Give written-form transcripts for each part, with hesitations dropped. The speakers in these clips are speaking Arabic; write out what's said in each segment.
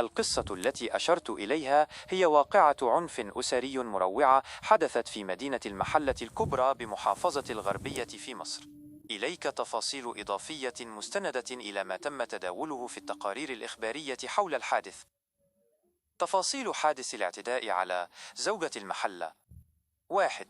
القصة التي أشرت إليها هي واقعة عنف أسري مروعة حدثت في مدينة المحلة الكبرى بمحافظة الغربية في مصر. إليك تفاصيل إضافية مستندة إلى ما تم تداوله في التقارير الإخبارية حول الحادث. تفاصيل حادث الاعتداء على زوجة المحلة. 1.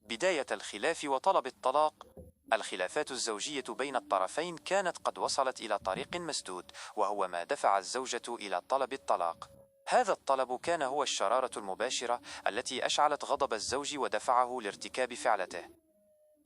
بداية الخلاف وطلب الطلاق. الخلافات الزوجية بين الطرفين كانت قد وصلت إلى طريق مسدود، وهو ما دفع الزوجة إلى طلب الطلاق. هذا الطلب كان هو الشرارة المباشرة التي أشعلت غضب الزوج ودفعه لارتكاب فعلته.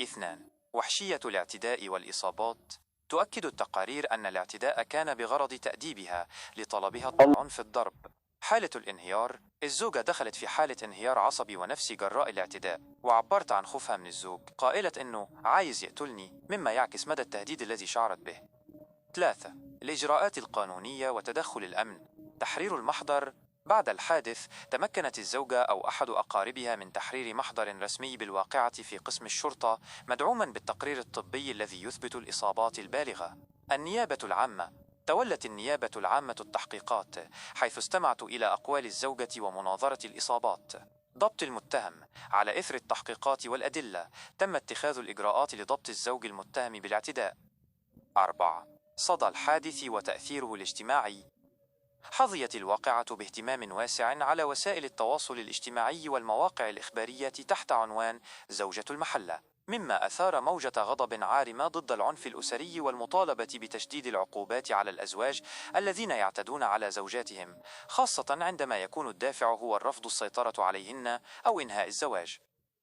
2. وحشية الاعتداء والإصابات. تؤكد التقارير أن الاعتداء كان بغرض تأديبها لطلبها الطعن في الضرب. حالة الانهيار. الزوجة دخلت في حالة انهيار عصبي ونفسي جراء الاعتداء، وعبرت عن خوفها من الزوج قائلة إنه عايز يقتلني، مما يعكس مدى التهديد الذي شعرت به. 3. الإجراءات القانونية وتدخل الأمن. تحرير المحضر. بعد الحادث تمكنت الزوجة أو أحد أقاربها من تحرير محضر رسمي بالواقعة في قسم الشرطة، مدعوما بالتقرير الطبي الذي يثبت الإصابات البالغة. النيابة العامة. تولت النيابة العامة التحقيقات، حيث استمعت إلى أقوال الزوجة ومناظرة الإصابات. ضبط المتهم. على إثر التحقيقات والأدلة تم اتخاذ الإجراءات لضبط الزوج المتهم بالاعتداء. 4. صدى الحادث وتأثيره الاجتماعي. حظيت الواقعة باهتمام واسع على وسائل التواصل الاجتماعي والمواقع الإخبارية تحت عنوان زوجة المحلة، مما أثار موجة غضب عارمة ضد العنف الأسري والمطالبة بتشديد العقوبات على الأزواج الذين يعتدون على زوجاتهم، خاصة عندما يكون الدافع هو الرفض السيطرة عليهن أو إنهاء الزواج.